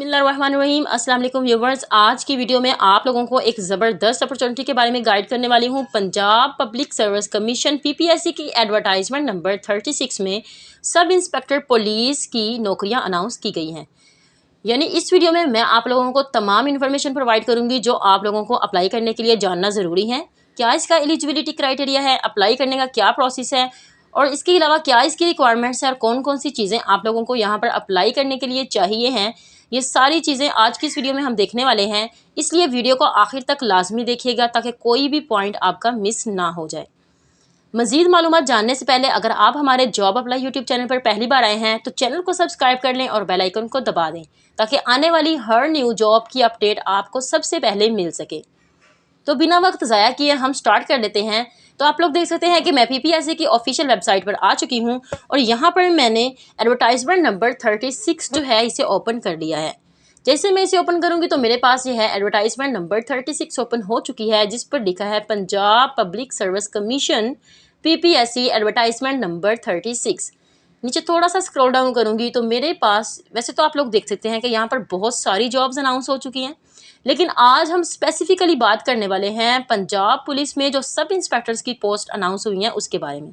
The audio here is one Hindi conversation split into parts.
बिस्मिल्लाहिर्रहमानिर्रहीम। अस्सलाम वालेकुम व्यूवर्स, आज की वीडियो में आप लोगों को एक ज़बरदस्त अपॉर्चुनिटी के बारे में गाइड करने वाली हूँ। Punjab public service commission PPSC की एडवर्टाइजमेंट नंबर 36 में सब इंस्पेक्टर पुलिस की नौकरियां अनाउंस की गई हैं। यानी इस वीडियो में मैं आप लोगों को तमाम इन्फॉर्मेशन प्रोवाइड करूँगी जो आप लोगों को अप्लाई करने के लिए जानना ज़रूरी है। क्या इसका एलिजिबिलिटी क्राइटेरिया है, अप्लाई करने का क्या प्रोसेस है और इसके अलावा क्या इसकी रिक्वायरमेंट्स है और कौन कौन सी चीज़ें आप लोगों को यहाँ पर अप्लाई करने के लिए चाहिए हैं, ये सारी चीज़ें आज की इस वीडियो में हम देखने वाले हैं। इसलिए वीडियो को आखिर तक लाजमी देखिएगा ताकि कोई भी पॉइंट आपका मिस ना हो जाए। मज़ीद मालूमात जानने से पहले अगर आप हमारे जॉब अप्लाई यूट्यूब चैनल पर पहली बार आए हैं तो चैनल को सब्सक्राइब कर लें और बेल आइकन को दबा दें ताकि आने वाली हर न्यू जॉब की अपडेट आपको सबसे पहले मिल सके। तो बिना वक्त ज़ाया किए हम स्टार्ट कर लेते हैं। तो आप लोग देख सकते हैं कि मैं पीपीएससी की ऑफिशियल वेबसाइट पर आ चुकी हूं और यहाँ पर मैंने एडवर्टाइजमेंट नंबर 36 जो है इसे ओपन कर लिया है। जैसे मैं इसे ओपन करूंगी तो मेरे पास ये है एडवर्टाइजमेंट नंबर 36 ओपन हो चुकी है, जिस पर लिखा है Punjab public service commission PPSC advertisement number 36। नीचे थोड़ा सा स्क्रॉल डाउन करूंगी तो मेरे पास, वैसे तो आप लोग देख सकते हैं कि यहाँ पर बहुत सारी जॉब्स अनाउंस हो चुकी हैं, लेकिन आज हम स्पेसिफिकली बात करने वाले हैं पंजाब पुलिस में जो सब इंस्पेक्टर्स की पोस्ट अनाउंस हुई हैं उसके बारे में।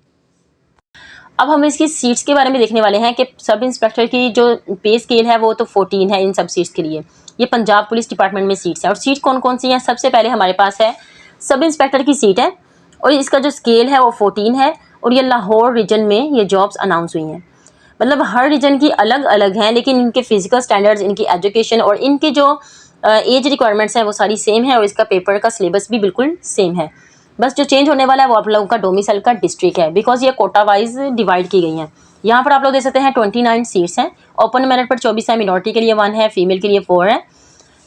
अब हम इसकी सीट्स के बारे में देखने वाले हैं कि सब इंस्पेक्टर की जो पे स्केल है वो तो 14 है इन सब सीट्स के लिए। ये पंजाब पुलिस डिपार्टमेंट में सीट्स हैं और सीट कौन कौन सी हैं। सबसे पहले हमारे पास है सब इंस्पेक्टर की सीट है और इसका जो स्केल है वो 14 है और ये लाहौर रीजन में ये जॉब्स अनाउंस हुई हैं। मतलब हर रीजन की अलग अलग हैं, लेकिन इनके फिजिकल स्टैंडर्ड्स, इनकी एजुकेशन और इनकी जो एज रिक्वायरमेंट्स हैं वो सारी सेम है और इसका पेपर का सिलेबस भी बिल्कुल सेम है। बस जो चेंज होने वाला है वो आप लोगों का डोमिसाइल का डिस्ट्रिक्ट है, बिकॉज ये कोटा वाइज डिवाइड की गई हैं। यहाँ पर आप लोग देख सकते हैं 29 सीट्स हैं। ओपन मेरिट पर 24 है, मिनॉरिटी के लिए 1 है, फीमेल के लिए 4 है।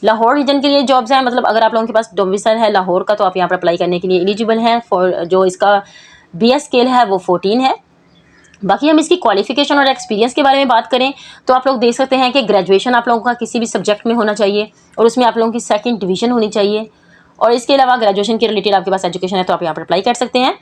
लाहौर रीजन के लिए जॉब्स हैं, मतलब अगर आप लोगों के पास डोमिसाइल है लाहौर का तो आप यहाँ पर अप्लाई करने के लिए एलिजिबल हैं। फॉर जो इसका BS स्केल है वो 14 है। बाकी हम इसकी क्वालिफिकेशन और एक्सपीरियंस के बारे में बात करें तो आप लोग देख सकते हैं कि ग्रेजुएशन आप लोगों का किसी भी सब्जेक्ट में होना चाहिए और उसमें आप लोगों की 2nd डिवीजन होनी चाहिए। और इसके अलावा ग्रेजुएशन के रिलेटेड आपके पास एजुकेशन है तो आप यहाँ पर अप्लाई कर सकते हैं।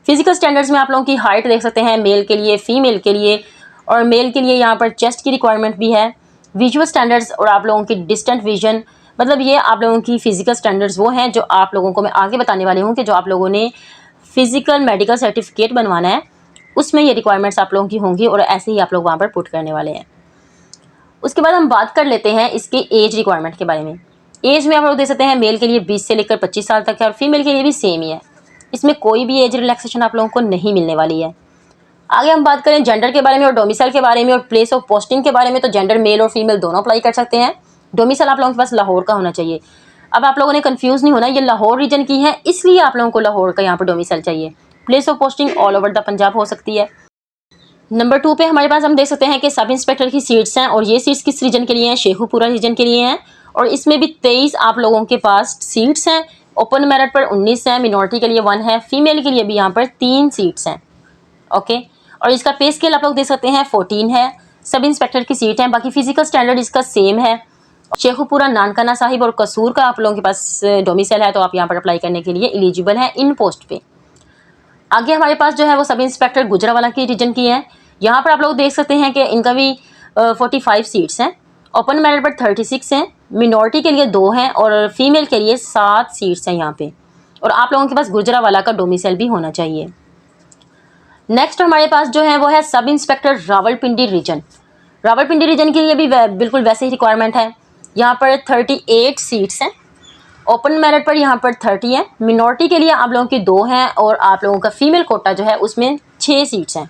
फिजिकल स्टैंडर्ड्स में आप लोगों की हाइट देख सकते हैं, मेल के लिए, फीमेल के लिए, और मेल के लिए यहाँ पर चेस्ट की रिक्वायरमेंट भी है। विजुअल स्टैंडर्ड्स और आप लोगों की डिस्टेंट विजन, मतलब ये आप लोगों की फिजिकल स्टैंडर्ड्स वो हैं जो आप लोगों को मैं आगे बताने वाली हूँ कि जो आप लोगों ने फिजिकल मेडिकल सर्टिफिकेट बनवाना है उसमें ये रिक्वायरमेंट्स आप लोगों की होंगी और ऐसे ही आप लोग वहाँ पर पुट करने वाले हैं। उसके बाद हम बात कर लेते हैं इसके एज रिक्वायरमेंट के बारे में। एज में आप लोग देख सकते हैं मेल के लिए 20 से लेकर 25 साल तक है और फीमेल के लिए भी सेम ही है। इसमें कोई भी एज रिलैक्सेशन आप लोगों को नहीं मिलने वाली है। आगे हम बात करें जेंडर के बारे में और डोमिसाइल के बारे में और प्लेस ऑफ पोस्टिंग के बारे में, तो जेंडर मेल और फीमेल दोनों अप्लाई कर सकते हैं। डोमिसाइल आप लोगों के पास लाहौर का होना चाहिए। अब आप लोगों ने कंफ्यूज नहीं होना, ये लाहौर रीजन की है इसलिए आप लोगों को लाहौर का यहाँ पर डोमिसाइल चाहिए। Place of posting all over the Punjab हो सकती है। नंबर 2 पे हमारे पास हम देख सकते हैं कि सब इंस्पेक्टर की सीट्स हैं और ये सीट्स किस रीजन के लिए हैं, शेखुपुरा रीजन के लिए हैं और इसमें भी 23 आप लोगों के पास सीट्स हैं। ओपन मेरिट पर 19 है, मिनॉरिटी के लिए 1 है, फीमेल के लिए भी यहाँ पर 3 सीट्स हैं। ओके, और इसका पे स्केल आप लोग देख सकते हैं 14 है। सब इंस्पेक्टर की सीट है। बाकी फिजिकल स्टैंडर्ड इसका सेम है। शेखुपुरा, नानकाना साहिब और कसूर का आप लोगों के पास डोमिसाइल है तो आप यहाँ पर अप्लाई करने के लिए एलिजिबल हैं इन पोस्ट पे। आगे हमारे पास जो है वो सब इंस्पेक्टर गुजरावाला की रीजन की है। यहाँ पर आप लोग देख सकते हैं कि इनका भी 45 सीट्स हैं। ओपन मेरिट पर 36 हैं, मिनॉरिटी के लिए 2 हैं और फीमेल के लिए 7 सीट्स हैं यहाँ पे। और आप लोगों के पास गुजरावाला का डोमिसाइल भी होना चाहिए। नेक्स्ट हमारे पास जो है वो है sub inspector Rawalpindi region. Rawalpindi region के लिए भी बिल्कुल वैसे ही रिक्वायरमेंट है। यहाँ पर 38 सीट्स हैं। ओपन मेरिट पर यहाँ पर 30 है, मिनॉरिटी के लिए आप लोगों की 2 हैं और आप लोगों का फीमेल कोटा जो है उसमें 6 सीट्स हैं।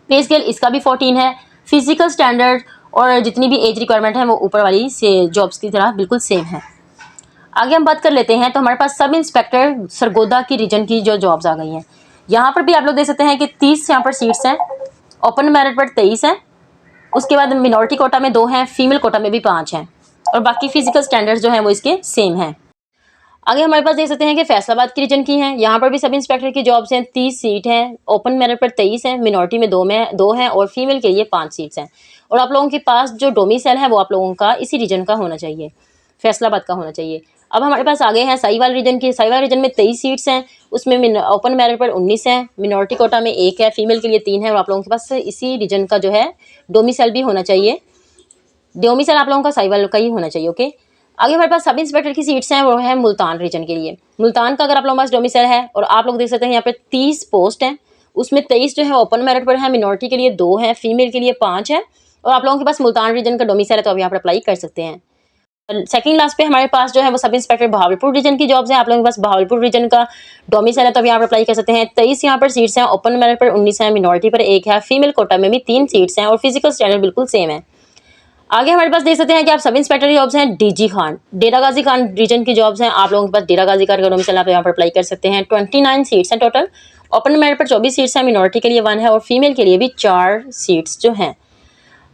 पे स्केल इसका भी 14 है। फिजिकल स्टैंडर्ड और जितनी भी एज रिक्वायरमेंट है वो ऊपर वाली से जॉब्स की तरह बिल्कुल सेम है। आगे हम बात कर लेते हैं तो हमारे पास सब इंस्पेक्टर सरगोदा की रीजन की जो जॉब्स आ गई हैं। यहाँ पर भी आप लोग देख सकते हैं कि 30 यहाँ पर सीट्स हैं। ओपन मेरिट पर 23 हैं। उसके बाद मिनॉरिटी कोटा में 2 हैं, फीमेल कोटा में भी 5 हैं और बाकी फिजिकल स्टैंडर्ड्स जो हैं वो इसके सेम हैं। आगे हमारे पास देख सकते हैं कि फैसलाबाद की रीजन की हैं। यहाँ पर भी सब इंस्पेक्टर की जॉब्स हैं। 30 सीट हैं। ओपन मेरिट पर 23 है, मिनॉरिटी में 2 हैं और फीमेल के लिए 5 सीट्स हैं। और आप लोगों के पास जो डोमिसाइल है वो आप लोगों का इसी रीजन का होना चाहिए, फैसलाबाद का होना चाहिए। अब हमारे पास आगे हैं साहिवाल रीजन की। साहिवाल रीजन में 23 सीट्स हैं। उसमें ओपन मेरिट पर 19 है, मिनॉरिटी कोटा में 1 है, फीमेल के लिए 3 है और आप लोगों के पास इसी रीजन का जो है डोमिसाइल भी होना चाहिए। डोमिसाइल आप लोगों का साहिवाल का ही होना चाहिए। ओके, आगे हमारे पास सब इंस्पेक्टर की सीट्स हैं, वो है मुल्तान रीजन के लिए। मुल्तान का अगर आप लोगों के पास डोमिसाइल है, और आप लोग देख सकते हैं यहाँ पे 30 पोस्ट हैं, उसमें 23 जो है ओपन मेरिट पर है, मिनॉरिटी के लिए 2 हैं, फीमेल के लिए 5 है, और आप लोगों के पास मुल्तान रीजन का डोमिसाइल है तो आप यहाँ पर अप्लाई कर सकते हैं। सेकंड लास्ट पे हमारे पास जो है वो सब इंस्पेक्टर बहावलपुर रीजन की जॉब्स हैं। आप लोगों के पास बहावलपुर रीजन का डोमिसाइल है तो आप यहाँ पर अप्लाई कर सकते हैं। 23 यहाँ पर सीट्स हैं, ओपन मेरिट पर 19 है, मिनॉरिटी पर 1 है, फीमेल कोटा में भी 3 सीट्स हैं, और फिजिकल स्टैंडर्ड बिल्कुल सेम है। आगे हमारे पास देख सकते हैं कि आप सब इंस्पेक्टर की जॉब्स हैं डीजी खान, डेरा गाजी खान रीजन की जॉब्स हैं। आप लोगों के पास डेरा गाजी खान का डोमिसाइल आप यहाँ पर अप्लाई कर सकते हैं। 29 सीट्स हैं टोटल, ओपन मेरिट पर 24 सीट्स हैं, मिनॉरिटी के लिए 1 है, और फीमेल के लिए भी 4 सीट्स जो हैं।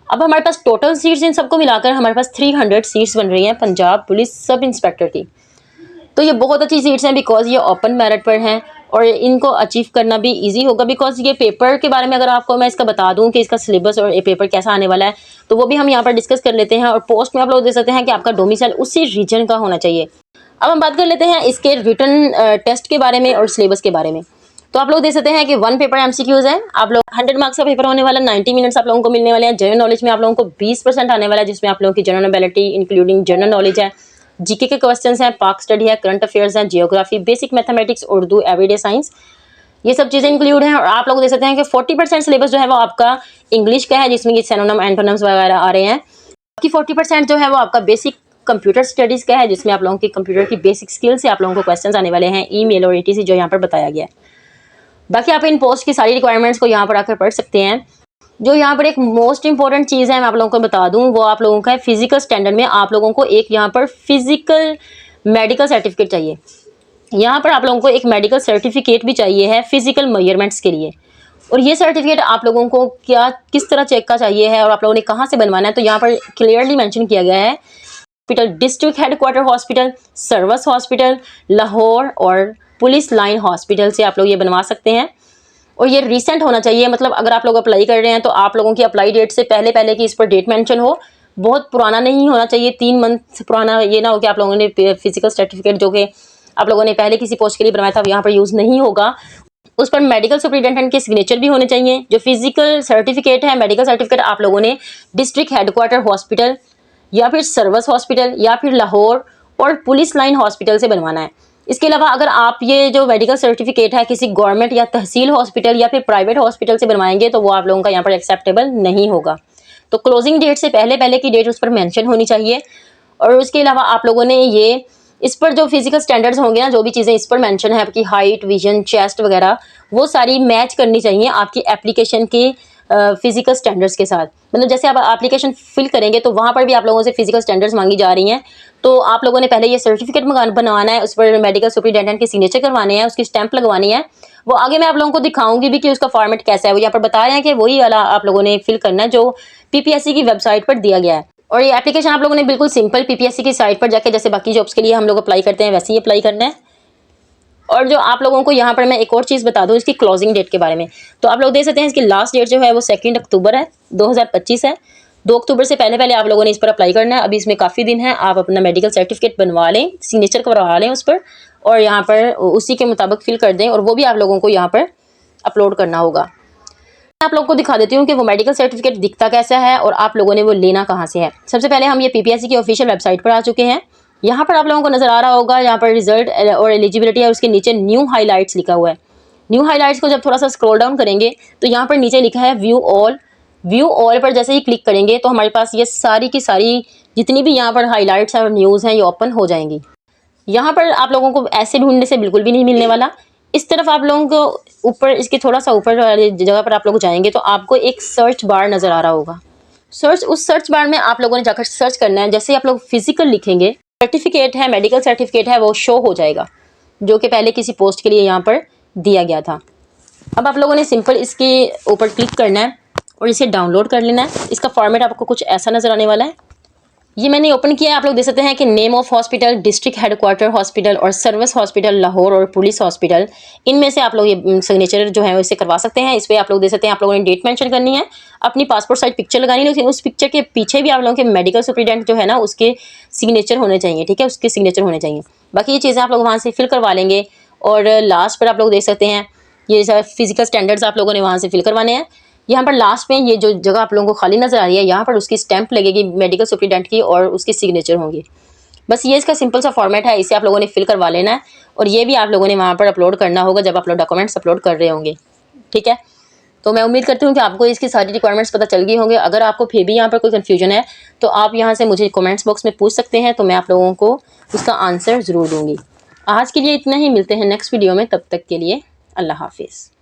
अब हमारे पास टोटल सीट्स इन सबको मिलाकर हमारे पास 300 सीट्स बन रही हैं पंजाब पुलिस सब इंस्पेक्टर की। तो ये बहुत अच्छी सीट्स हैं बिकॉज ये ओपन मेरिट पर हैं, और इनको अचीव करना भी इजी होगा। बिकॉज ये पेपर के बारे में अगर आपको मैं इसका बता दूं कि इसका सिलेबस और ये पेपर कैसा आने वाला है, तो वो भी हम यहाँ पर डिस्कस कर लेते हैं। और पोस्ट में आप लोग देख सकते हैं कि आपका डोमिसाइल उसी रीजन का होना चाहिए। अब हम बात कर लेते हैं इसके रिटन टेस्ट के बारे में और सिलेबस के बारे में। तो आप लोग देख सकते हैं कि 1 पेपर एमसीक्यूज है। आप लोग 100 मार्क्स का पेपर होने वाला, 90 मिनट्स आप लोगों को मिलने वाले हैं। जनरल नॉलेज में आप लोगों को 20% आने वाला है, जिसमें आप लोगों की general ability including general knowledge है, जीके के क्वेश्चंस हैं, पाक स्टडी है, करंट अफेयर्स हैं, geography, basic mathematics, Urdu, everyday science, ये सब चीज़ें इंक्लूड हैं। और आप लोग देख सकते हैं कि 40% सिलेबस जो है वो आपका इंग्लिश का है, जिसमें कि सिनोनिम एंटोनिम्स वगैरह आ रहे हैं। बाकी 40% जो है वो आपका बेसिक कंप्यूटर स्टडीज़ का है, जिसमें आप लोगों की कंप्यूटर की बेसिक स्किल से आप लोगों को क्वेश्चंस आने वाले हैं, ईमेल और ETC जो यहाँ पर बताया गया है। बाकी आप इन पोस्ट की सारी रिक्वायरमेंट्स को यहाँ पर आकर पढ़ सकते हैं। जो यहाँ पर एक मोस्ट इंपॉर्टेंट चीज़ है मैं आप लोगों को बता दूँ, वो आप लोगों का है फिजिकल स्टैंडर्ड में आप लोगों को एक यहाँ पर फिजिकल मेडिकल सर्टिफिकेट चाहिए। यहाँ पर आप लोगों को एक मेडिकल सर्टिफिकेट भी चाहिए है फिजिकल मेजरमेंट्स के लिए। और ये सर्टिफिकेट आप लोगों को क्या किस तरह चेक का चाहिए है और आप लोगों ने कहाँ से बनवाना है, तो यहाँ पर क्लियरली मेंशन किया गया है। Hospital, district headquarter hospital, service hospital, Lahore और पुलिस लाइन हॉस्पिटल से आप लोग ये बनवा सकते हैं। और ये रिसेंट होना चाहिए, मतलब अगर आप लोग अप्लाई कर रहे हैं तो आप लोगों की अप्लाई डेट से पहले पहले की इस पर डेट मेंशन हो। बहुत पुराना नहीं होना चाहिए, 3 मंथ पुराना ये ना हो कि आप लोगों ने फिजिकल सर्टिफिकेट जो कि आप लोगों ने पहले किसी पोस्ट के लिए बनवाया था यहाँ पर यूज़ नहीं होगा। उस पर मेडिकल सुपरिटेंडेंट के सिग्नेचर भी होने चाहिए। जो फिजिकल सर्टिफिकेट है, मेडिकल सर्टिफिकेट आप लोगों ने डिस्ट्रिक्ट हेडक्वार्टर हॉस्पिटल या फिर सर्विस हॉस्पिटल या फिर लाहौर और पुलिस लाइन हॉस्पिटल से बनवाना है। इसके अलावा अगर आप ये जो मेडिकल सर्टिफिकेट है किसी गवर्नमेंट या तहसील हॉस्पिटल या फिर प्राइवेट हॉस्पिटल से बनवाएंगे तो वो आप लोगों का यहाँ पर एक्सेप्टेबल नहीं होगा। तो क्लोजिंग डेट से पहले पहले की डेट उस पर मेंशन होनी चाहिए। और उसके अलावा आप लोगों ने ये इस पर जो फिजिकल स्टैंडर्ड्स होंगे ना, जो भी चीज़ें इस पर मेंशन है आपकी हाइट, विजन, चेस्ट वगैरह, वो सारी मैच करनी चाहिए आपकी एप्लीकेशन के फिजिकल स्टैंडर्ड्स के साथ। मतलब जैसे आप एप्लीकेशन फिल करेंगे तो वहाँ पर भी आप लोगों से फिजिकल स्टैंडर्ड्स मांगी जा रही हैं। तो आप लोगों ने पहले ये सर्टिफिकेट बनवाना है, उस पर मेडिकल सुपरिटेंडेंट के सिग्नेचर करवाने हैं, उसकी स्टैंप लगवानी है। वो आगे मैं आप लोगों को दिखाऊंगी भी कि उसका फॉर्मेट कैसा है। वो यहाँ पर बता रहे हैं कि वही वाला आप लोगों ने फिल करना है जो PPSC की वेबसाइट पर दिया गया है। और ये एप्लीकेशन आप लोगों ने बिल्कुल सिंपल PPSC की साइट पर जाके जैसे बाकी जॉब्स के लिए हम लोग अप्लाई करते हैं वैसे ही अप्लाई करना है। और जो आप लोगों को यहाँ पर मैं एक और चीज़ बता दूँ इसकी क्लोजिंग डेट के बारे में, तो आप लोग देख सकते हैं इसकी लास्ट डेट जो है वो 2 अक्टूबर है 2025 है। 2 अक्टूबर से पहले पहले आप लोगों ने इस पर अप्लाई करना है। अभी इसमें काफ़ी दिन है, आप अपना मेडिकल सर्टिफिकेट बनवा लें, सिग्नेचर करवा लें उस पर, और यहाँ पर उसी के मुताबिक फिल कर दें। और वो भी आप लोगों को यहाँ पर अपलोड करना होगा। मैं आप लोगों को दिखा देती हूँ कि वो मेडिकल सर्टिफिकेट दिखता कैसा है और आप लोगों ने वो लेना कहाँ से है। सबसे पहले हम ये PPSC की ऑफिशियल वेबसाइट पर आ चुके हैं। यहाँ पर आप लोगों को नज़र आ रहा होगा, यहाँ पर रिजल्ट और एलिजिबिलिटी है, उसके नीचे न्यू हाईलाइट्स लिखा हुआ है। न्यू हाईलाइट्स को जब थोड़ा सा स्क्रॉल डाउन करेंगे तो यहाँ पर नीचे लिखा है व्यू ऑल। व्यू ऑल पर जैसे ही क्लिक करेंगे तो हमारे पास ये सारी की सारी जितनी भी यहाँ पर हाईलाइट्स हैं और न्यूज़ हैं ये ओपन हो जाएंगी। यहाँ पर आप लोगों को ऐसे ढूंढने से बिल्कुल भी नहीं मिलने वाला। इस तरफ आप लोगों को ऊपर, इसके थोड़ा सा ऊपर वाली जगह पर आप लोग जाएंगे तो आपको एक सर्च बार नज़र आ रहा होगा। उस सर्च बार में आप लोगों ने जाकर सर्च करना है। जैसे ही आप लोग फिजिकल लिखेंगे, सर्टिफिकेट है, मेडिकल सर्टिफिकेट है, वो शो हो जाएगा जो कि पहले किसी पोस्ट के लिए यहाँ पर दिया गया था। अब आप लोगों ने सिंपल इसके ऊपर क्लिक करना है और इसे डाउनलोड कर लेना है। इसका फॉर्मेट आपको कुछ ऐसा नज़र आने वाला है। ये मैंने ओपन किया है, आप लोग देख सकते हैं कि name of hospital, district headquarter hospital और सर्विस हॉस्पिटल लाहौर और पुलिस हॉस्पिटल, इनमें से आप लोग ये सिग्नेचर जो है वो इसे करवा सकते हैं। इस पर आप लोग देख सकते हैं आप लोगों ने डेट मेंशन करनी है, अपनी पासपोर्ट साइज पिक्चर लगानी है, लेकिन उस पिक्चर के पीछे भी आप लोगों के मेडिकल सुपरिटेंडेंट जो है ना उसके सिग्नेचर होने चाहिए। ठीक है, उसके सिग्नेचर होने चाहिए। बाकी ये चीज़ें आप लोग वहाँ से फिल करवा लेंगे। और लास्ट पर आप लोग देख सकते हैं ये फिजिकल स्टैंडर्ड्स आप लोगों ने वहाँ से फिल करवाने हैं। यहाँ पर लास्ट में ये जो जगह आप लोगों को खाली नज़र आ रही है, यहाँ पर उसकी स्टैंप लगेगी मेडिकल सुपरिटेंडेंट की और उसकी सिग्नेचर होंगी। बस ये इसका सिंपल सा फॉर्मेट है, इसे आप लोगों ने फिल करवा लेना है और ये भी आप लोगों ने वहाँ पर अपलोड करना होगा जब आप लोग डॉक्यूमेंट्स अपलोड कर रहे होंगे। ठीक है, तो मैं उम्मीद करती हूँ कि आपको इसकी सारी रिक्वायरमेंट्स पता चल गई होंगे। अगर आपको फिर भी यहाँ पर कोई कन्फ्यूजन है तो आप यहाँ से मुझे कमेंट्स बॉक्स में पूछ सकते हैं, तो मैं आप लोगों को उसका आंसर ज़रूर दूँगी। आज के लिए इतना ही, मिलते हैं नेक्स्ट वीडियो में, तब तक के लिए अल्लाह हाफिज़।